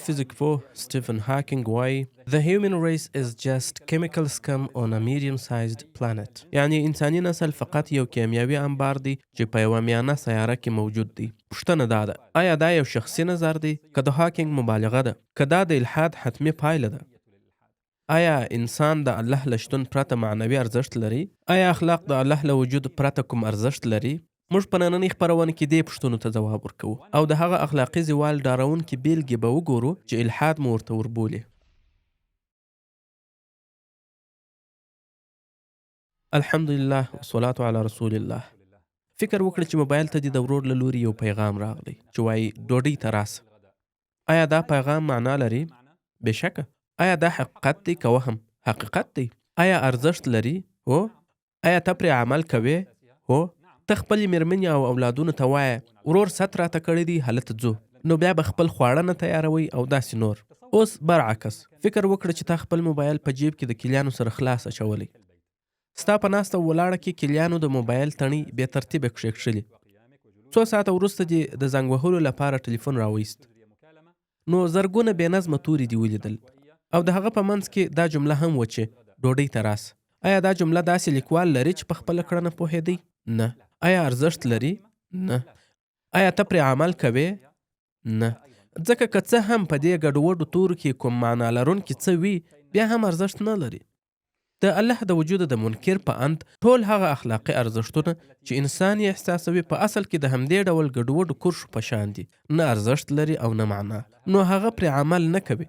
فزیک پوه سټیفن هاکینګ وایي The human race is just chemical scum on a medium-sized planet. یعنی انساني نسل فقط یو کیمیاوي انبار دی چې په یوه میانه سیاره کې موجود دی. پوښتنه دا ده، آیا دا یو شخصي نظر دی که د هاکینګ مبالغه ده؟ که دا د الحاد حتمي پایله ده؟ آیا انسان د الله له شتون پرته معنوي ارزښت لري؟ آیا اخلاق د الله له وجود پرته کوم ارزښت لري؟ موږ په نننۍ خپرونه کې دې پوښتنو ته ځواب ورکوو او د هغه اخلاقي زوال ډارونکي بیلګې به وګورو چې الحاد مو ورته وربولي. الحمدلله والصلاة علی رسول الله. فکر وکړه چې موبایل ته د ورور له لوري یو پیغام راغلی چې وایي ډوډۍ ته راسه. آیا دا پیغام معنا لري؟ بېشکه. آیا دا حقیقت دی که وهم؟ حقیقت دی. آیا ارزښت لري؟ هو. آیا ته پرې عمل کوې؟ هو. ته خپلې مېرمنې او اولادونو ته وایه ورور ست راته کړی دی هلته ځو، نو بیا به خپل خواړه نه تیاروئ او داسې نور. اوس برعکس فکر وکړه چې تا خپل موبایل په جیب کې د کلیانو سره خلاص اچولی. ستا په ناسته ولاړه کې کلیانو د موبایل تڼۍ بې ترتیبه کښېښلي. څو ساعته وروسته دې د زنګ وهلو لپاره ټلیفون راویست، نو زرګونه بې نظمه توري دې ولیدل او د هغه په منځ کې دا جمله هم و چې ډوډۍ ته راسه. آیا دا جمله داسې لیکوال لري چې په خپله کړنه پوهېدی؟ نه. آیا ارزښت لري؟ نه. آیا ته پرې عمل کوې؟ نه. ځکه که څه هم په دې ګډوډو تورو کې کوم معنا لرونکي څه وي بیا هم ارزښت نه لري. د الله د وجود د منکر په اند ټول هغه اخلاقي ارزښتونه چې انسان یې احساسوي په اصل کې د همدې ډول ګډوډو کرښو په شان دي، نه ارزښت لري او نه معنا، نو هغه پرې عمل نه کوي.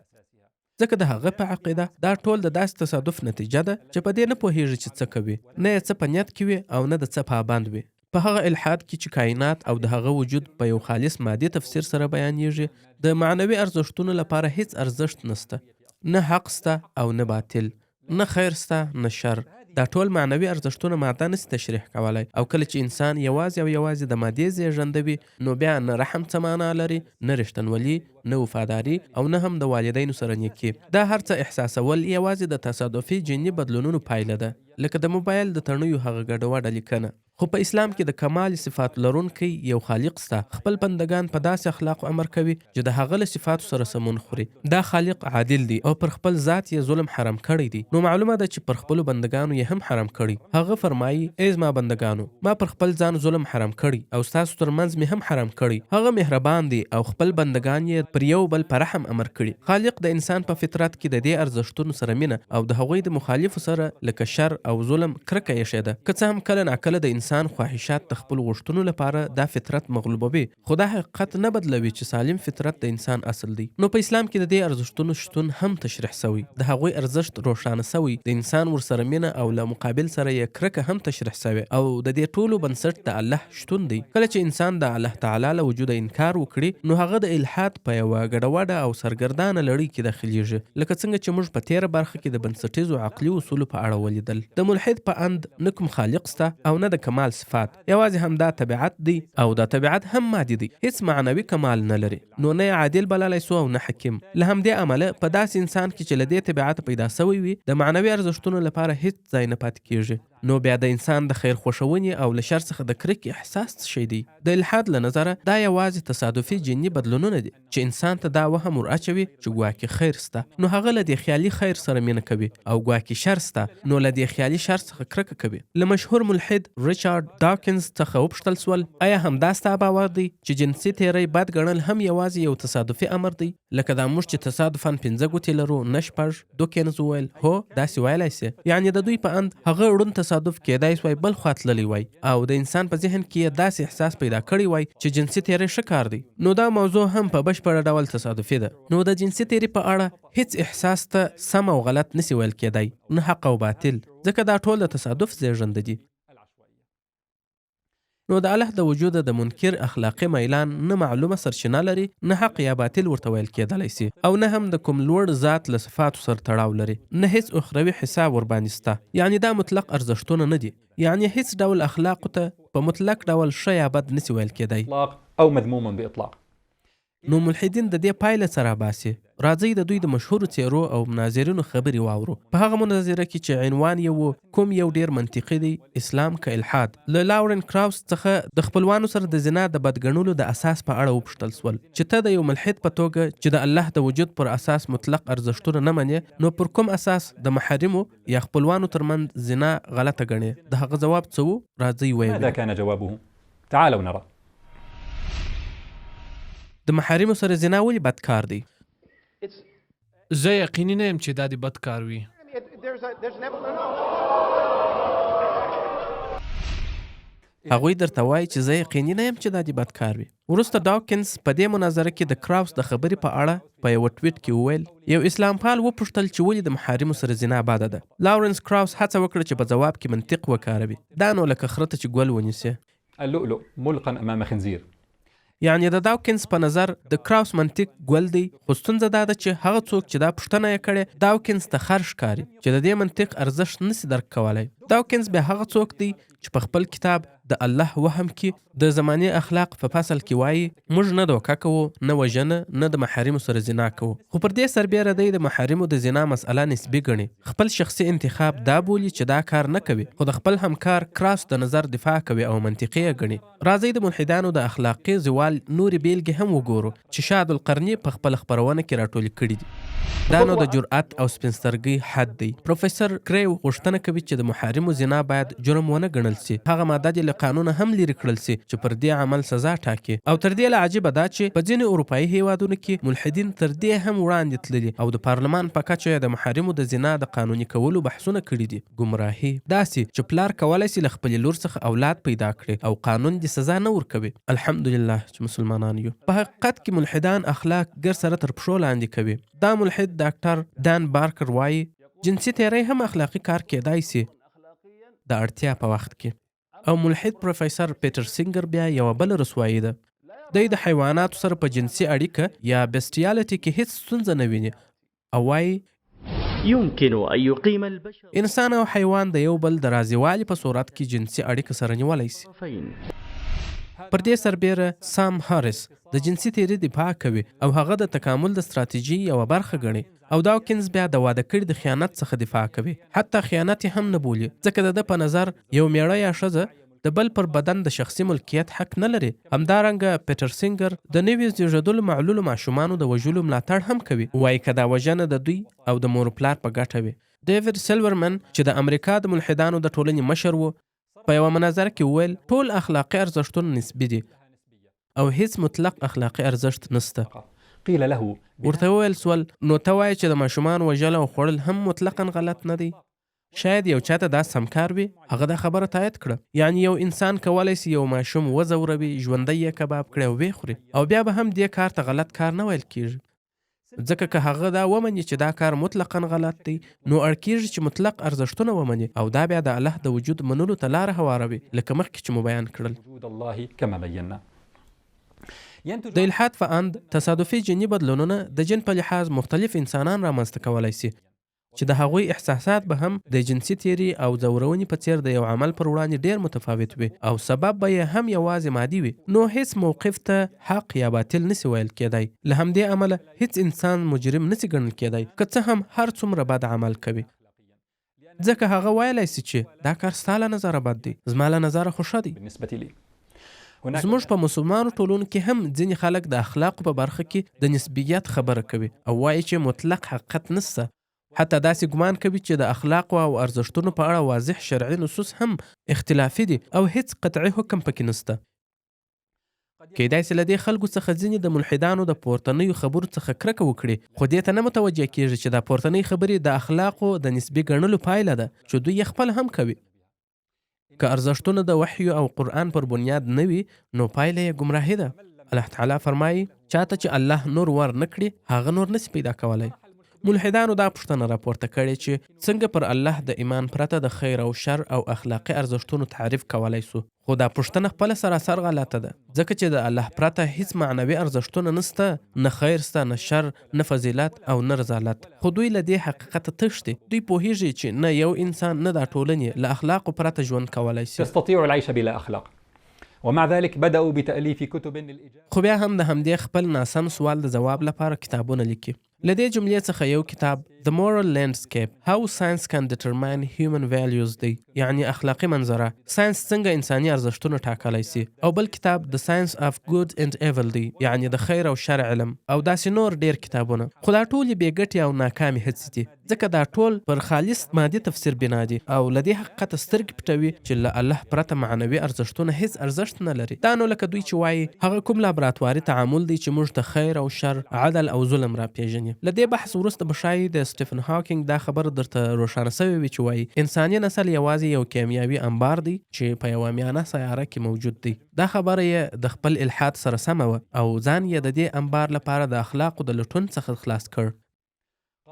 ځکه د هغه په عقیده دا ټول د داسې تصادف نتیجه ده چې په دې نه پوهېږي چې څه کوي، نه یې څه په نیت کې وي او نه د څه پابند وي. په هغه الحاد کې چې کائنات او د هغه وجود په یو خالص مادي تفسیر سره بیانېږي، د معنوي ارزښتونو لپاره هیڅ ارزښت نسته، نه حق سته او نه باطل، نه خیر سته نه شر. دا ټول معنوي ارزښتونه ماده نسي تشریح کولی او کله چې انسان یوازې او یوازې د مادې زیږنده وي نو بیا نه رحم څه معنا لري، نه رښتینولي، نه وفاداري او نه هم د والدینو سره نیکي. دا هر څه احساسول یوازې د تصادفي جیني بدلونونو پایله ده، لکه د موبایل د تڼیو هغه ګډوډه لیکنه. خو په اسلام کې د کمال صفات لرونکی یو خالق سته. خپل بندگان په داسې اخلاق امر کوي چې د هغه له صفاتو سره سمون خوري. دا خالق عادل دی او پر خپل ذات یې ظلم حرام کړی دی، نو معلومه ده چې پر خپل بندگانو یې هم حرام کړی. هغه فرمایي ای زما بندگانو، ما پر خپل ځان ظلم حرام کړی او ستاسو ترمنځ مې هم حرام کړی. هغه مهربان دی او خپل بندگان یې پر یو بل په رحم امر کړي. خالق د انسان په فطرت کې د دې ارزښتونو سره مینه او د هغوی د مخالفو سره لکه شر او ظلم کرکه ایښې ده. که څه هم کله ناکله د انسان خواهشات د خپل غوښتنو لپاره دا فطرت مغلوبوي، خو دا حقیقت نه بدلوي چې سالم فطرت د انسان اصل دی. نو په اسلام کې د دې ارزښتونو شتون هم تشریح سوی، د هغوی ارزښت روښانه سوی، د انسان ورسره مینه او له مقابل سره یې کرکه هم تشریح سوی او د دې ټولو بنسټ د الله شتون دی. کله چې انسان د الله تعالی له وجوده انکار وکړي نو هغه د الحاد په یوه ګډوډه او سرګردانه لړۍ کې داخلیږي، لکه څنګه چې موږ په تیره برخه کې د بنسټیزو عقلي اصولو په اړه ولیدل. د ملحد په اند نه کوم خالق سته او نه د کمال صفات، یوازې همدا طبیعت دی او دا طبیعت هم مادي دی، هیڅ معنوي کمال نه لري، نو نه عادل بللی سو او نه حکیم. له همدې امله په داسې انسان کې چې له دې طبیعت پیدا سوی وي د معنوي ارزښتونو لپاره هیڅ ځای نه پاتې کیږي. نو بیا د انسان د خیر خوښونې او له شر څخه د کرکې احساس څه شی دی؟ د الحاد له نظره دا یوازې تصادفي جیني بدلونونه دي چې انسان ته دا وهم ور اچوي چې ګواکې خیر سته، نو هغه له دې خیالي خیر سره مینه کوي او ګواکې شر سته نو له دې خیالي شر څخه کرکه کوي. له مشهور ملحد ریچارډ ډاکنز څخه وپوښتل سول آیا همدا ستا باور دی چې جنسي تیری بد ګڼل هم یوازې یو تصادفي امر دی؟ لکه دا موږ چې تصادفاً 5 ګوتې لرو نه 6. ډاکنز وویل هو داسې ویلی سي، یعنی د دوی په اند هغه ړوند تصادف کېدای سوی بل خوا تللی وای او د انسان په ذهن کې یې داسې احساس پیدا کړی وای چې جنسي تیری ښه کار دی. نو دا موضوع هم په بشپړه ډول تصادفي ده. نو د جنسي تیری په اړه هیڅ احساس ته سم او غلط نسی ویل کېدای، نه حق او باطل، ځکه دا ټول د تصادف زیږنده دي. نو د الله د وجود د منکر اخلاقی میلان نه معلومه سرچینه لري، نه حق یا باطل ورته ویل کېدلی سي او نه هم د کوم لوړ ذات له صفاتو سره تړاو لري، نه هیڅ اخروي حساب ورباندې سته، یعنی دا مطلق ارزښتونه نه دي، یعنی هیڅ ډول اخلاقو ته په مطلق ډول ښه یا بد نسی ویل کېدی او مذموما باطلاق. نو ملحدین د دې پایله څه راباسي؟ راځئ د دوی د مشهورو څیرو او مناظرینو خبرې واورو. په هغه مناظره کې چې عنوان یې و کوم یو ډیر منطقي دی، اسلام که الحاد، له لاورن کراوس څخه د خپلوانو سره د زنا د بدګڼلو د اساس په اړه وپوښتل سول چې ته د یو ملحد په توګه چې د الله د وجود پر اساس مطلق ارزښتونه نه منې، نو پر کوم اساس د محارمو یا خپلوانو ترمنځ زنا غلطه ګڼې؟ د هغه جواب څه و؟ راځئ ویو. ماذا كان جوابه؟ تعالوا نرى. د محارمو سره زنا ولې بد کار دی؟ زه یقیني نه یم چې دا د بد کار وي. هغوی درته وایي چې زه یقیني نه یم چې دا د بد کار وي. وروسته ډاوکنز په دې مناظره کې د کراوس د خبرې په اړه په یو ټویټ کې وویل یو اسلام پال وپوښتل چې ولې د محارمو سره زنا بده ده. لاورنس کراوس هڅه وکړه چې په ځواب کې منطق وکاروي. دا نو لکه خره ته چې ګل ونیسي. اللؤلؤ ملقا امام خنزير. یعنی د داوکنز په نظر د کراوس منطق ګل دی، خو ستونزه دا ده چې هغه څوک چې دا پوښتنه یې کړې داوکنز ته خر ښکاري چې د دې منطق ارزښت نسی درک کولی. داوکنز بیا هغه څوک دی چې په خپل کتاب د الله وهم کې د زماني اخلاق په فصل کې وایي موږ نه دوکه کوو، نه وژنه، نه د محارمو سره زنا کوو. خو پر دې سربیره دی د محارمو د زنا مسئله نسبي ګڼي. خپل شخصي انتخاب دا بولي چې دا کار نه کوي، خو د خپل همکار کراوس د نظر دفاع کوي او منطقي یې ګڼي. راځئ د ملحدانو د اخلاقي زوال نورې بیلګې هم وګورو چې شاد القرني په خپل خپرونه کې راټولې کړي دي. دا نو د جرأت او سپینسترګۍ حد دی. پروفیسور کریو غوښتنه کوي چې د محارمو زنا باید جرم ونه ګڼل سي. هغه ماده دې له قانونه هم لرې کړل سي چې پر دې عمل سزا ټاکي. او تر دې لا عجیبه دا چې په ځینې اروپایي هیوادونو کې ملحدین تر دې هم وړاندې تللي او د پارلمان په کچه د محارمو د زنا د قانوني کولو بحثونه کړي دي. ګمراهي داسې چې پلار کولی سي له خپلې لور څخه اولاد پیدا کړي او قانون دې سزا نه ورکوي. الحمدلله چې مسلمانان یو. په حقیقت کې ملحدان اخلاق ګر سره تر پښو لاندې کوي. دا ملحد ډاکټر دان بارکر وایي جنسي تیری هم اخلاقي کار کېدای سي د اړتیا په وخت کې. او ملحد پروفیسور پیټر سینګر بیا یو بل رسوایی ده. د حیواناتو سره په جنسي اړیکه یا بیسټیالټي کې هیڅ ستونزه نه ویني او وایي يمكن أن يقيم البشر انسان او حیوان د یو بل د راضیوالي په صورت کې جنسي اړیکه سره نیولی سي. پر دې سربیره سام هاریس د جنسي تیری دفاع کوي او هغه د تکامل د ستراتیژي یو برخه ګڼي. او داوکنز بیا د واده کړي د خیانت څخه دفاع کوي، حتی خیانت هم نه بولي، ځکه د په نظر یو میړه یا ښځه د بل پر بدن د شخصي ملکیت حق نه لري. همدارنګه پیټر سینګر د نوي زیږیدلو معلولو ماشومانو د وژلو ملاتړ هم کوي. وایي که دا وژنه د دوی او د مور پلار په ګټه وي. ډیوډ سیلورمن چې د امریکا د ملحدانو د ټولنې مشر و په یوه مناظره کې وویل ټول اخلاقي ارزښتونه نسبي دي او هیڅ مطلق اخلاقي ارزښت نشته. قيل له ورته وویل سول نو ته وایې چې د ماشومان وژل او خوړل هم مطلقاً غلط نه دی؟ شاید یو چاته دا سمکار وي. هغه دا خبره تایید کړه. یعنی یو انسان کولی سي یو ماشوم وځوروي، ژوندی یې کباب کړي او ویې خوري او بیا به هم دې کار ته غلط کار نه ویل کیږي. ځکه که هغه دا ومني چې دا کار مطلقاً غلط دی نو اړ کیږي چې مطلق ارزښتونه ومني او دا بیا د الله د وجود منلو ته لاره هواروي لکه مخکې چې مو بیان کړل. وجود الله كما بينا. د الحاد په اند تصادفي جني بدلونونه د جن په لحاظ مختلف انسانان رامنځته کولی سي چې د هغوی احساسات به هم د جنسي تیری او ځورونې په څیر د یو عمل پر وړاندې ډیر متفاوت وي او سبب به یې هم یوازې مادي وي. نو هیڅ موقف ته حق یا باطل نسی ویل کېدای. له همدې امله هیڅ انسان مجرم نسی ګڼل کېدای که څه هم هر څومره بد عمل کوي، ځکه هغه ویلی سي چې دا کار ستا له نظره بد دی، زما له نظره خو ښه دی. بالنسبة لي زموږ په مسلمانو ټولنو کې هم ځینې خلک د اخلاقو په برخه کې د نسبیت خبره کوي او وایي چې مطلق حقیقت نشته. حتی داسې ګمان کوي چې د اخلاقو او ارزښتونو په اړه واضح شرعي نصوص هم اختلافي دي او هیڅ قطعي حکم پکې نشته. کېدای سي له دې خلکو څخه ځینې د ملحدانو د پورتنیو خبرو څخه کرکه وکړي، خو دې ته نه متوجه کېږي چې دا پورتنۍ خبرې د اخلاقو د نسبي ګڼلو پایله ده چې دوی یې خپل هم کوي. که ارزښتونه د وحی او قرآن پر بنیاد نه وي نو پایله یې ګمراهي ده. الله تعالی فرمایي چاته چې الله نور ور نه کړي هغه نور نسی پیدا کولی. ملحدانو دا پوښتنه راپورته کړې چې څنګه پر الله د ایمان پرته د خیر او شر او اخلاقي ارزښتونو تعریف کولی سو. خو دا پوښتنه خپله سراسر غلطه ده، ځکه چې د الله پرته هیڅ معنوي ارزښتونه نسته، نه خیر سته، نه شر، نه فضیلت او نه رذالت. خو دوی له دې حقیقته تښتي. دوی پوهیږي چې نه یو انسان نه دا ټولنې له اخلاقو پرته ژوند کولی سي. تستطيع العيش بلا أخلاق ومع ذلك بدأوا بتأليف كتب للإجابة. خو بیا هم د همدې خپل ناسم سوال د ځواب لپاره کتابونه لیکي. لدې جملې څخه یو کتاب The Moral Landscape How Science Can Determine Human Values دی، یعنی اخلاقی منظره، ساينس څنګه انساني ارزښتونه ټاکلی سي. او بل کتاب The Science of Good and Evil دی، یعنی د خیر او شر علم. او داسې نور ډیر کتابونه. خو دا ټول بې ګټې او ناکامې هڅې دي، ځکه دا ټول پر خالص مادي تفسیر بنا دي او لدې حقیقت سترګې پټوي چې له الله پرته معنوي ارزښتونه هیڅ ارزښت نه لري. دا نو لکه دوی چې وایي هغه کوم لابراتواري تعامل دی چې موږ ته خیر او شر، عدل او ظلم را پیژني. لدې بحث وروسته به شاید د سټیفن هاکینګ دا خبره درته روښانه سوې وي چې وایي انساني نسل یوازې یو کیمیاوي انبار دی چې په یوه میانه سیاره کې موجود دی. دا خبره یې د خپل الحاد سره سمه وه او ځان یې د دې انبار لپاره د اخلاقو د لټون څخه خلاص کړ.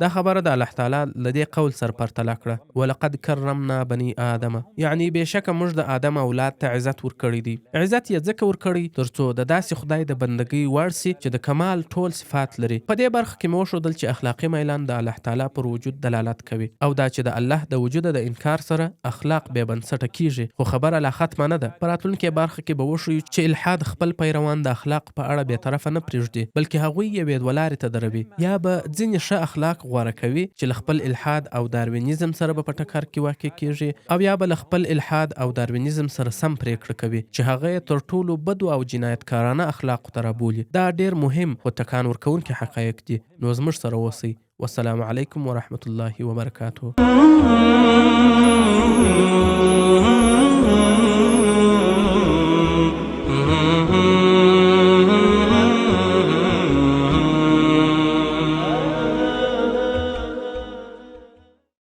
دا خبره د الله تعالی لدې قول سر پرتله کړه، ولقد کرمنا بني آدم، یعنی بېشکه موږ د آدم اولاد ته عزت ورکړی دی. عزت یې ځکه ورکړی ترڅو د داسې خدای د بندګۍ وړ سي چې د کمال ټول صفات لري. په دې برخه کې مو وښودل چې اخلاقي میلان د الله تعالی پر وجود دلالت کوي او دا چې د الله د وجود د انکار سره اخلاق بې بنسټه کیږي. خو خبره لا ختمه نه ده. په راتلونکي برخه کې به وښیو چې الحاد خپل پیروان د اخلاق په اړه بې طرفه نه پرېږدي، بلکې هغوی یې بې لارې ته دروي، یا به ځینې ښه اخلاق غوره کوي چې له خپل الحاد او داروینیزم سره به په ټکر کې واقع کیږي، او یا به له خپل الحاد او داروینیزم سره سم پریکړه کوي چې هغه تر ټولو بدو او جنایتکارانه اخلاقو ته رابولي. دا ډیر مهم او تکان ورکوونکي حقایق دي. نو زموږ سره اوسئ. والسلام علیکم ورحمة الله وبرکاته.